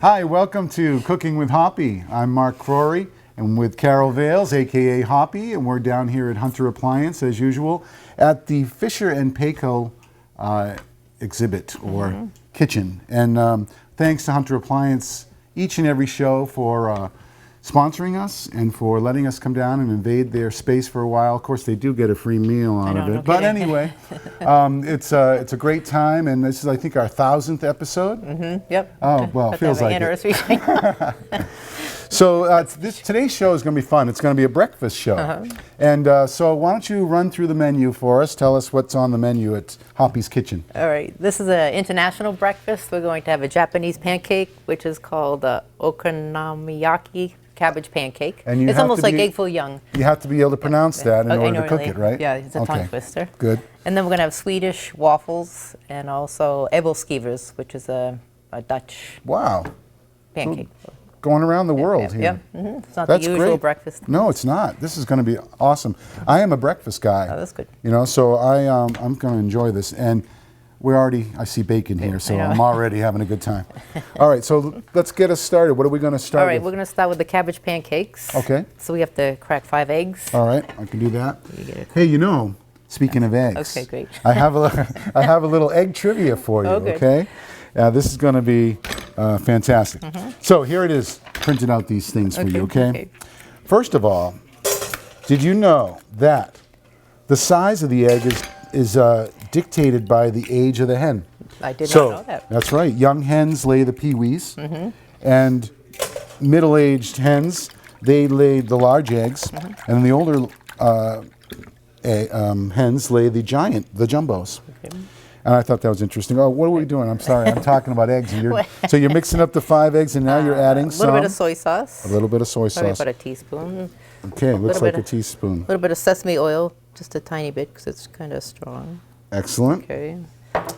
Hi, welcome to Cooking with Hoppy. I'm Mark Crory, and with Carol Vales, aka Hoppy, and we're down here at Hunter Appliance as usual at the Fisher and Paykel exhibit or kitchen. And thanks to Hunter Appliance each and every show for sponsoring us and for letting us come down and invade their space for a while. Of course, they do get a free meal out of it. But anyway, it's a great time, and this is, I think, our 1000th episode. Yep. Oh, well, feels like anniversary. So today's show is going to be fun. It's going to be a breakfast show. And so why don't you run through the menu for us? Tell us what's on the menu at Hoppy's Kitchen. All right. This is an international breakfast. We're going to have a Japanese pancake, which is called Okonomiyaki Cabbage Pancake. And it's almost like egg foo young. You have to be able to pronounce that in order to cook it, right? Yeah, it's a tongue twister. Good. And then we're going to have Swedish waffles and also ebbelskivers, which is a Dutch pancake. So going around the world here. It's not the usual breakfast. No, it's not. This is going to be awesome. I am a breakfast guy. Oh, that's good. You know, so I'm going to enjoy this. And I see bacon here, so I'm already having a good time. All right, so let's get us started. What are we going to start with? All right, we're going to start with the cabbage pancakes. Okay. So we have to crack 5 eggs. All right, I can do that. Hey, you know, speaking of eggs. Okay, great. I have a little egg trivia for you, okay? This is going to be fantastic. So here it is, printed out these things for you, okay? First of all, did you know that the size of the egg is dictated by the age of the hen? I did not know that. That's right. Young hens lay the peewees, and middle-aged hens, they lay the large eggs, and the older hens lay the jumbos. And I thought that was interesting. Oh, what are we doing? I'm sorry, I'm talking about eggs. And so you're mixing up the 5 eggs, and now you're adding some. A little bit of soy sauce. A little bit of soy sauce. About a teaspoon. Okay, looks like a teaspoon. A little bit of sesame oil, just a tiny bit, because it's kind of strong. Excellent. Okay.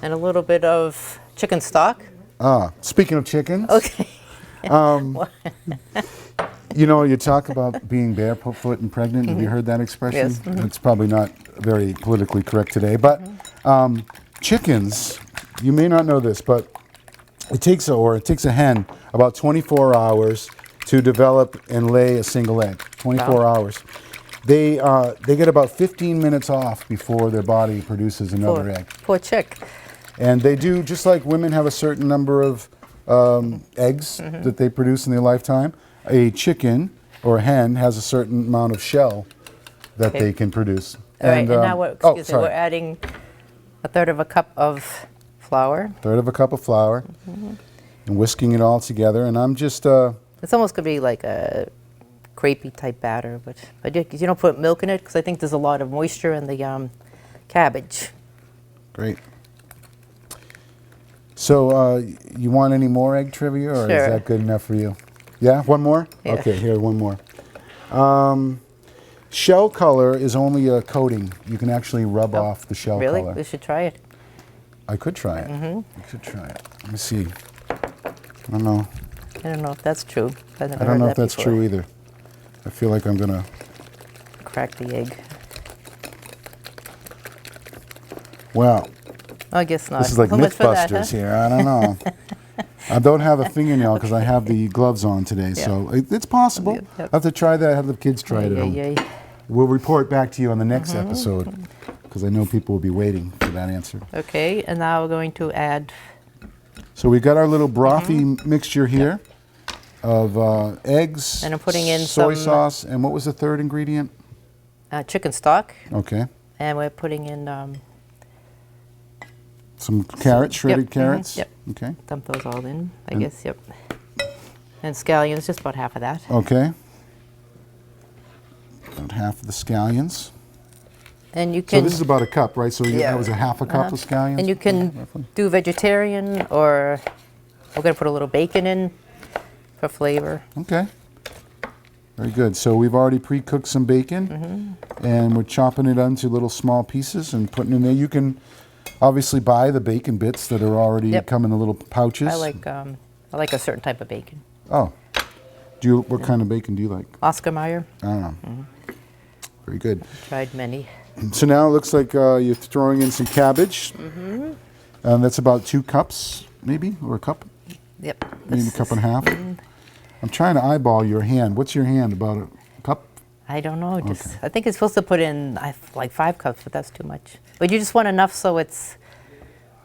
And a little bit of chicken stock. Speaking of chickens. Okay. You know, you talk about being barefoot and pregnant. Have you heard that expression? Yes. It's probably not very politically correct today, but chickens, you may not know this, but it takes a hen about 24 hours to develop and lay a single egg. 24 hours. They get about 15 minutes off before their body produces another egg. Poor chick. And they do, just like women have a certain number of eggs that they produce in their lifetime, a chicken or a hen has a certain amount of shell that they can produce. All right, and now we're adding a third of a cup of flour. Third of a cup of flour, and whisking it all together. And I'm just... it's almost going to be like a crepey type batter, but you don't put milk in it because I think there's a lot of moisture in the cabbage. Great. So you want any more egg trivia, or is that good enough for you? Yeah, one more? Yeah. Okay, here, one more. Shell color is only a coating. You can actually rub off the shell color. Really? We should try it. I could try it. I could try it. Let me see. I don't know. I don't know if that's true. I don't know if that's true either. I feel like I'm going to crack the egg. Wow. I guess not. This is like Mythbusters here. I don't know. I don't have a fingernail because I have the gloves on today, so it's possible. I'll have to try that. Have the kids try it at home. We'll report back to you on the next episode because I know people will be waiting for that answer. Okay, and now we're going to add... So we've got our little brothy mixture here of eggs, and I'm putting in soy sauce, and what was the third ingredient? Chicken stock. Okay. And we're putting in... some carrots, shredded carrots? Yep. Okay. Dump those all in, I guess, yep. And scallions, just about half of that. Okay. About half of the scallions. And you can... So this is about a cup, right? So that was a half a cup of scallions? And you can do vegetarian, or I'm going to put a little bacon in for flavor. Okay. Very good. So we've already pre-cooked some bacon, and we're chopping it into little small pieces and putting it in there. You can obviously buy the bacon bits that are already come in the little pouches. I like a certain type of bacon. Oh, what kind of bacon do you like? Oscar Mayer. I don't know. Very good. Tried many. So now it looks like you're throwing in some cabbage. That's about 2 cups, maybe, or a cup. Yep. Maybe a cup and a half. I'm trying to eyeball your hand. What's your hand, about a cup? I don't know. Just I think it's supposed to put in like 5 cups, but that's too much. But you just want enough so it's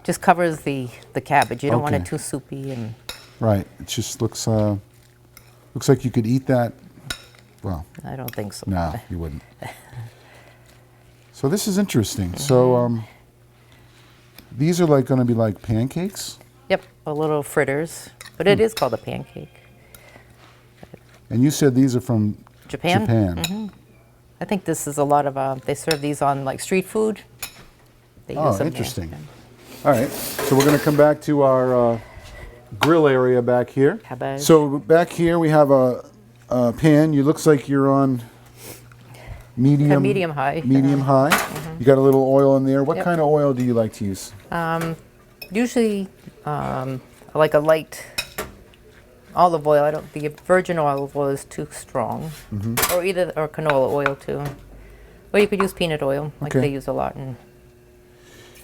just covers the cabbage. You don't want it too soupy and. Right. It just looks like you could eat that. Well, I don't think so. No, you wouldn't. So this is interesting. So these are going to be like pancakes. Yep, a little fritters, but it is called a pancake. And you said these are from Japan. Japan. I think this is a lot of. They serve these on like street food. They use them interesting. here. All right. So we're going to come back to our grill area back here. Cabbage. So back here we have a pan. You looks like you're on medium. Medium high. Medium high. You got a little oil in there. What kind of oil do you like to use? Usually, I like a light olive oil. The virgin olive oil is too strong, or canola oil too, or you could use peanut oil, like they use a lot in.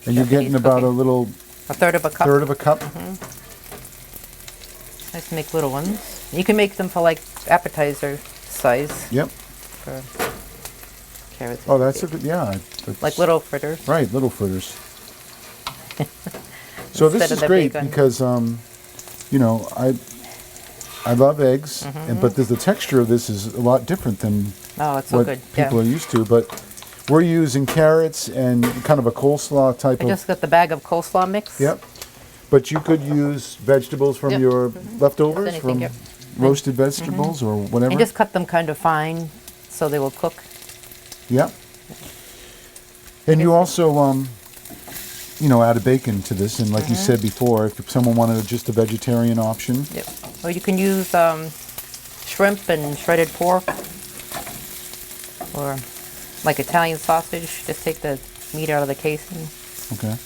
And you're getting about a third of a cup. Third of a cup. I just make little ones. You can make them for like appetizer size. Yep. For carrots. Oh, that's a good. Yeah. Like little fritters. Right, little fritters. So this is great because you know, I love eggs, but the texture of this is a lot different than what people are used to. But we're using carrots and kind of a coleslaw type of. I just got the bag of coleslaw mix. Yep. But you could use vegetables from your leftovers, from roasted vegetables or whatever. And just cut them kind of fine so they will cook. Yep. And you also, you know, add a bacon to this, and like you said before, if someone wanted just a vegetarian option. Yep. Or you can use shrimp and shredded pork, or like Italian sausage. Just take the meat out of the casing. Okay.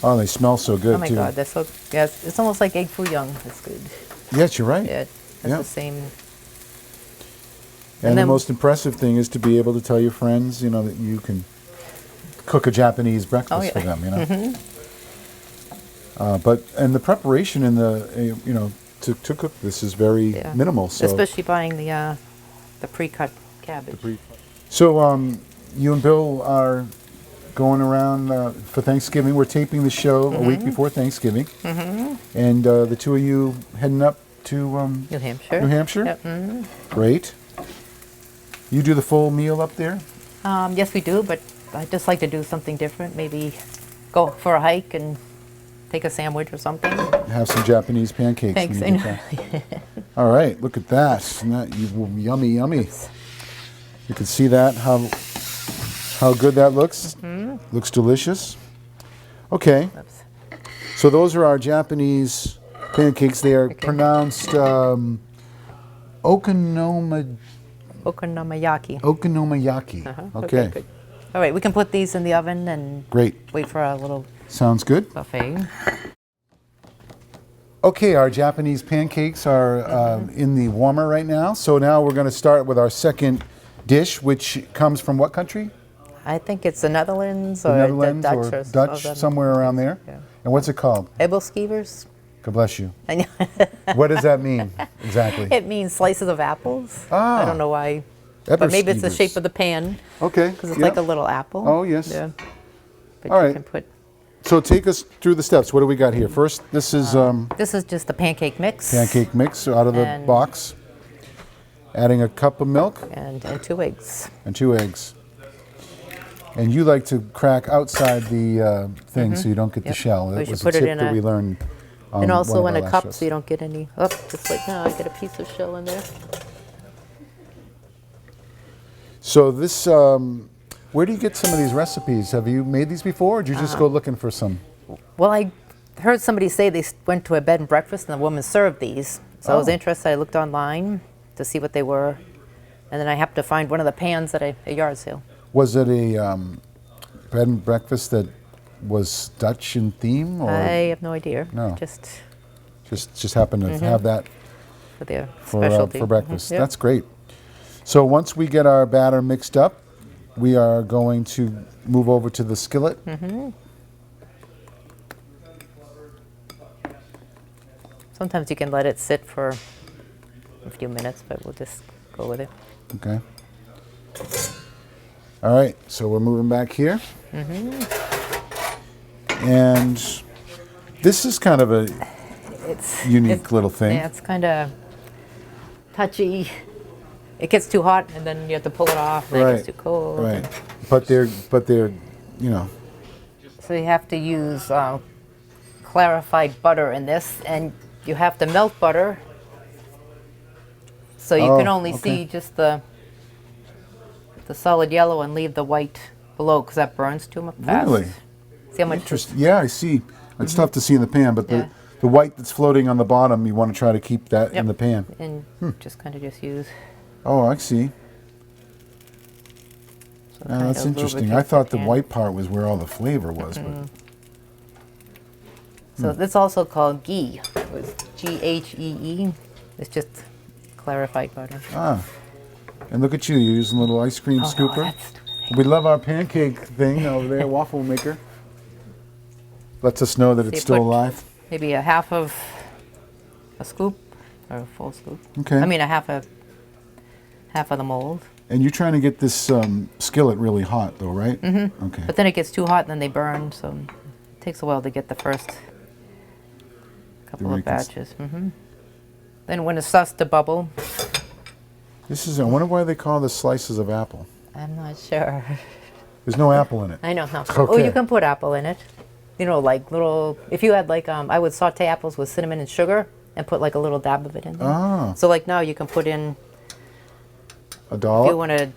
Oh, they smell so good, too. Oh, my God. They're so, yes, it's almost like egg foo young. It's good. Yes, you're right. Yeah, it's the same. And the most impressive thing is to be able to tell your friends, you know, that you can cook a Japanese breakfast for them, you know. And the preparation in the, you know, to cook this is very minimal. So especially buying the pre-cut cabbage. So you and Bill are going around for Thanksgiving. We're taping the show a week before Thanksgiving. And the two of you heading up to New Hampshire. New Hampshire? Yep. Great. You do the full meal up there? Yes, we do, but I just like to do something different. Maybe go for a hike and take a sandwich or something. Have some Japanese pancakes. Thanks. When you get back. All right, look at that. Isn't that yummy, yummy. You can see that, how good that looks. Looks delicious. Okay. Oops. So those are our Japanese pancakes. They are pronounced Okonomiyaki. Okonomiyaki. Okay. Good. All right, we can put these in the oven and wait for our little Sounds good. buffet. Okay, our Japanese pancakes are in the warmer right now. So now we're going to start with our second dish, which comes from what country? I think it's the Netherlands The or Netherlands Dutch or Dutch, somewhere around there. Yeah. And what's it called? Ebbelskivers. God bless you. What does that mean exactly? It means slices of apples. Ah. I don't know why. But maybe it's the Ebbelskivers. shape of the pan. Okay. Because it's like a little apple. Oh, yes. Yeah. But All you right. can put. So take us through the steps. What do we got here? First, this is This is just the pancake mix. pancake mix out of the And- box. Adding a cup of milk And 2 eggs. and 2 eggs. And you like to crack outside the thing so you don't get the shell. We That should was a put it tip in that a- we learned on And also one in of a our cup last so you don't get any. Oh, just like now, I get a piece of shell in there. So this, where do you get some of these recipes? Have you made these before, or did you just go looking for some? Well, I heard somebody say they went to a bed and breakfast and the woman served these. So I was interested. I looked online to see what they were, and then I happened to find one of the pans at a yard sale. Was it a bed and breakfast that was Dutch in theme, or I have no idea. No. Just happened to have that for their for specialty. breakfast? Yep. That's great. So once we get our batter mixed up, we are going to move over to the skillet. Sometimes you can let it sit for a few minutes, but we'll just go with it. Okay. All right, so we're moving back here. And this is kind of a unique little thing. Yeah, it's kind of touchy. It gets too hot, and then you have to pull it off, and it gets too cold. Right. But they're, you know. So you have to use clarified butter in this, and you have to melt butter, so you can only see just the solid yellow and leave the white below, because that burns too much fast. Really? See how much? Interesting. Yeah, I see. It's tough to see in the pan, but the white that's floating on the bottom, you want to try to keep that in the pan. And just kind of use. Oh, I see. So That's interesting. I thought the white part was where all the flavor was. But So this also called ghee. It was Ghee. It's just clarified butter. and look at you, you're using a little ice cream scooper. We love our pancake thing over there, waffle maker. Lets us know that it's still alive. Maybe a half of a scoop or a full scoop. Okay. I mean a half of the mold. And you're trying to get this skillet really hot, though, right? Mm-hmm. Okay. But then it gets too hot, and then they burn. So it takes a while to get the first couple of batches. Then when it starts to bubble. This is. I wonder why they call this slices of apple. I'm not sure. There's no apple in it. I know. No. Okay. Oh, you can put apple in it. You know, like little. If you had like, I would saute apples with cinnamon and sugar and put like a little dab of it in there. Ah. So like now you can put in. A dollop? If you want a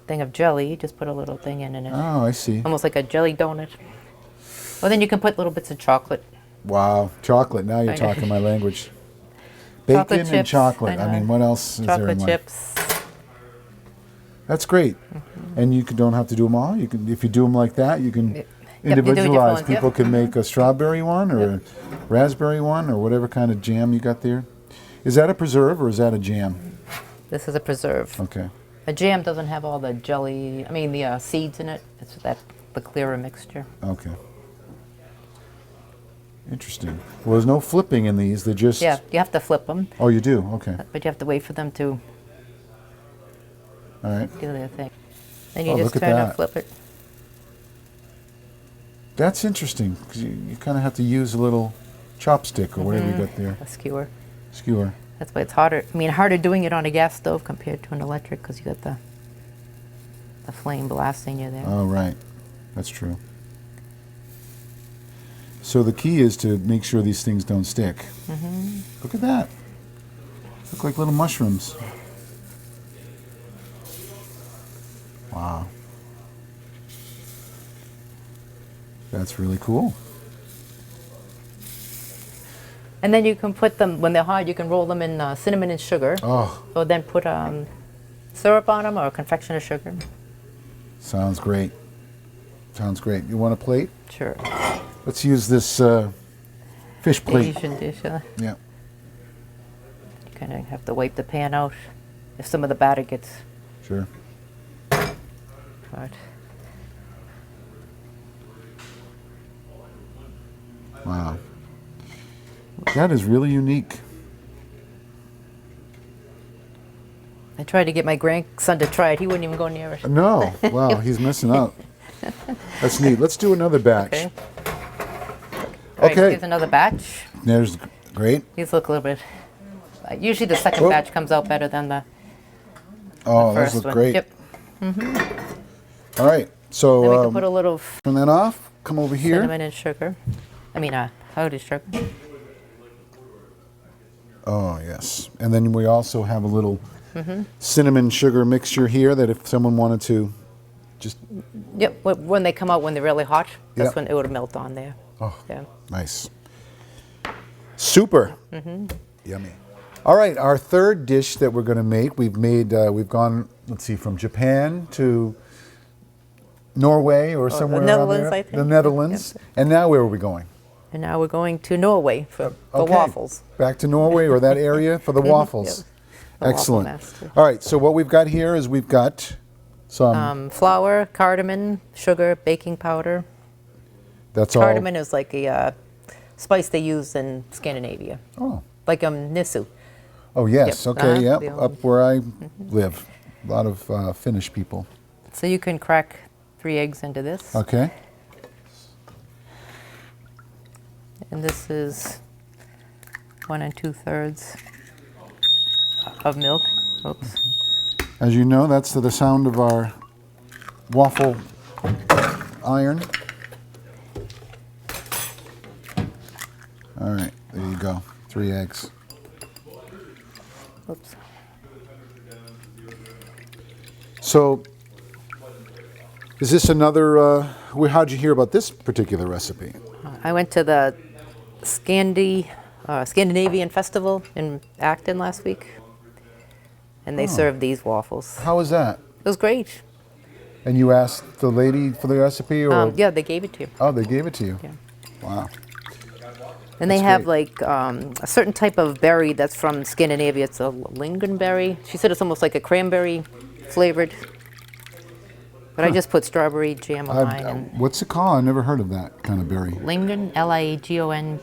thing of jelly, you just put a little thing in it. Oh, I see. Almost like a jelly donut. Well, then you can put little bits of chocolate. Wow, chocolate. Now you're talking my language. Bacon Chocolate and chips, chocolate. I I know. mean, what else is there in Chocolate life? chips. That's great. And you don't have to do them all. You can, if you do them like that, you can you do your individualize. own, People can make a strawberry one or a raspberry one or whatever kind of jam you got there. Is that a preserve or is that a jam? This is a preserve. Okay. A jam doesn't have all the jelly, the seeds in it. It's the clearer mixture. Okay. Interesting. Well, there's no flipping in these. They're just. Yeah, you have to flip them, Oh, you do? Okay. but you have to wait for them to All right. do their thing. Then you Oh, just look at turn that. and flip it. That's interesting because you kind of have to use a little chopstick or whatever you got there. A skewer. Skewer. That's why it's harder. Harder doing it on a gas stove compared to an electric, because you got the flame blasting you there. Oh, right. That's true. So the key is to make sure these things don't stick. Look at that. Look like little mushrooms. Wow. That's really cool. And then you can put them, when they're hard, you can roll them in cinnamon and sugar. Oh, Or then put syrup on them or confectioner sugar. sounds great. Sounds great. You want a plate? Sure. Let's use this fish The plate. Asian dish. Yeah. You kind of have to wipe the pan out if some of the batter gets Sure. hard. Wow. That is really unique. I tried to get my grandson to try it. He wouldn't even go near it. No. Wow, he's missing out. That's neat. Let's do another batch. Okay. All right, Okay. here's another batch. There's great. These look a little bit. Usually the second Oh. batch comes out better than the Oh, those first look one. great. Yep. All right. So Then we can put a little turn that off. Come over here. cinnamon and sugar. Powdered sugar. Oh, yes. And then we also have a little cinnamon sugar mixture here that if someone wanted to just. Yep. When they come out, when they're really hot, that's Yep. when it would melt on there. Oh, Yeah. nice. Super. Yummy. All right, our third dish that we're going to make, we've gone, let's see, from Japan to Norway or somewhere around Netherlands, there. I think. The Netherlands. Yep. And now where are we going? And now we're going to Norway for Okay. waffles. Back to Norway or that area for the waffles. Yep. The waffle Excellent. master. All right, so what we've got here is we've got some, Flour, cardamom, sugar, baking powder. that's all. Cardamom is like a spice they use in Scandinavia, Oh, like nisu. oh yes, Yep. okay, yep, the up where I live. A lot of Finnish people. So you can crack 3 eggs into this. Okay, And this is 1 2/3 of milk. Oops. as you know, that's the sound of our waffle iron. All right, there you go, 3 eggs. Oops. So, is this another, how'd you hear about this particular recipe? I went to the Scandinavian Festival in Acton last week, and they served these waffles. How was that? It was great. And you asked the lady for the recipe, or? Yeah, they gave it to you. Oh, they gave it to you? Yeah. Wow. And they That's have great. like a certain type of berry that's from Scandinavia. It's a lingonberry. She said it's almost like a cranberry flavored. But I just put strawberry jam on mine. And What's it called? I've never heard of that kind of berry. Lingon, Ligonberry.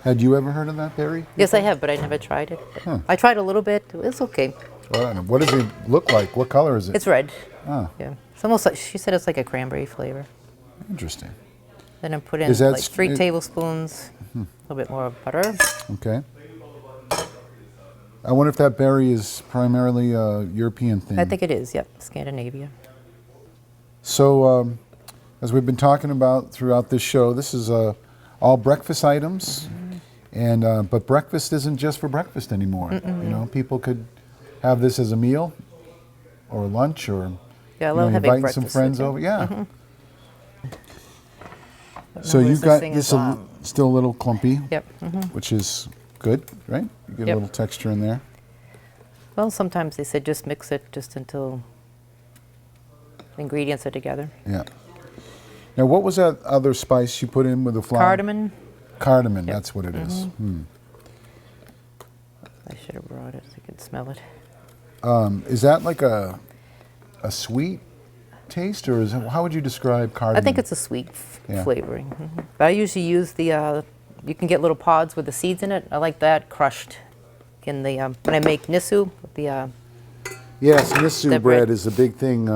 Had you ever heard of that berry? Yes, I have, but I never tried it. Huh. I tried a little bit. It's okay. Well, what does it look like? What color is it? It's red. Ah, Yeah. It's almost like, she said it's like a cranberry flavor. interesting. Then I put in Is that like 3 it- tablespoons, a little bit more butter. Okay. I wonder if that berry is primarily a European thing. I think it is, yep, Scandinavia. So, as we've been talking about throughout this show, this is all breakfast items, and but breakfast isn't just for breakfast anymore. You know, people could have this as a meal, or lunch, or Yeah, I love having inviting breakfast. some friends with it. over. Yeah. But So now you've this got thing this is, still a little clumpy, Yep. which is good, right? You get a Yep. little texture in there. Well, sometimes they said just mix it just until the ingredients are together. Yeah. Now, what was that other spice you put in with the flour? Cardamom. Cardamom, that's what it is. I should have brought it so you could smell it. Is that like a sweet taste, or how would you describe cardamom? I think it's a sweet Yeah. flavoring. But I usually use the, you can get little pods with the seeds in it. I like that crushed in the, when I make nisu, the, Yes, miso the bread bread. is a big thing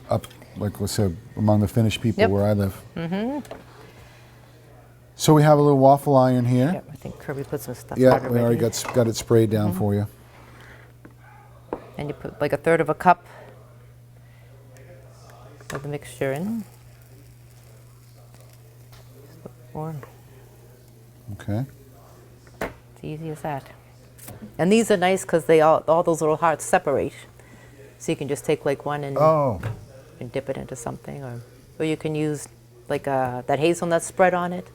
up, like we said, among the Finnish people Yep. where I live. So we have a little waffle iron here. yeah, I think Kirby put some stuff Yeah, out we already already. got it sprayed down for you. And you put like 1/3 of a cup of the mixture in. Or Okay. it's easy as that. And these are nice because they all those little hearts separate. So you can just take like one and, Oh, and dip it into something, or you can use like that hazelnut spread on it,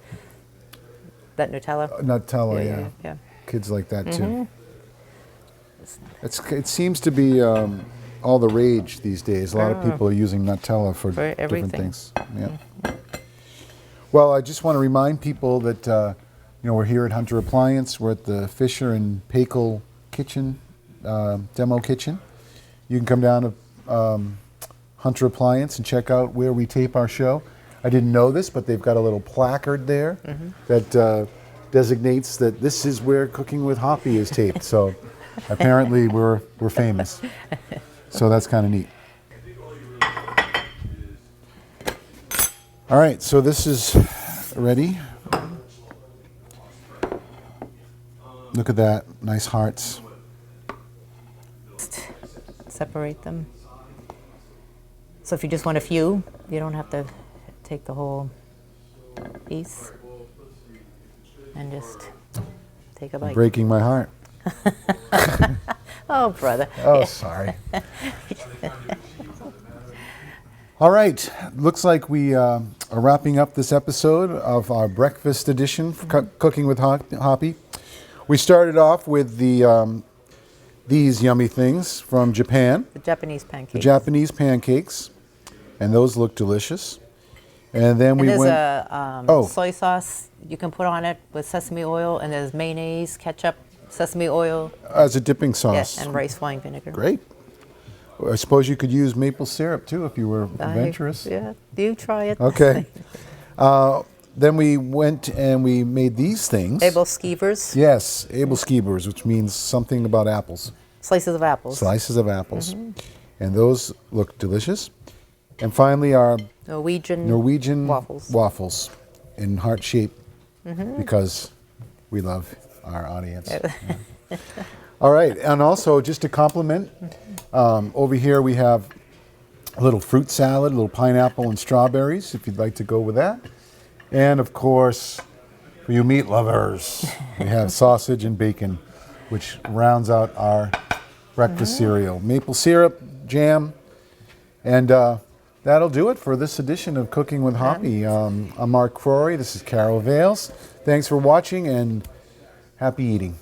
that Nutella. Nutella, yeah. yeah. Kids like that too. It seems to be all the rage these days. A lot of people are using Nutella for different everything. things. Yeah. Well, I just want to remind people that we're here at Hunter Appliance. We're at the Fisher and Paykel kitchen, demo kitchen. You can come down to Hunter Appliance and check out where we tape our show. I didn't know this, but they've got a little placard there that designates that this is where Cooking with Hoppy is taped. So apparently we're famous. So that's kind of neat. All right, so this is ready. Look at that, nice hearts. Separate them. So if you just want a few, you don't have to take the whole piece. And just take a bite. Breaking my heart. Oh, brother. Oh, sorry. All right, looks like we are wrapping up this episode of our breakfast edition for Cooking with Hoppy. We started off with these yummy things from Japan, The Japanese pancakes. the Japanese pancakes, and those look delicious. And then And we there's went. a soy sauce you can put on it with sesame oil, and there's mayonnaise, ketchup, sesame oil, As a dipping sauce. yes, and rice wine vinegar. Great. I suppose you could use maple syrup too if you were adventurous. Yeah, you try it. Okay. Then we went and we made these things. Abel skeevers, Yes, Abel skeevers, which means something about apples. slices of apples. Slices of apples. And those look delicious. And finally, our Norwegian waffles. in heart shape because we love our audience. Yeah. All right, and also just to compliment, over here we have a little fruit salad, a little pineapple and strawberries, if you'd like to go with that. And of course, for you meat lovers, we have sausage and bacon, which rounds out our breakfast cereal. Maple syrup, jam, and that'll do it for this edition of Cooking with Hoppy. I'm Mark Crory, this is Carol Vales. Thanks for watching and happy eating.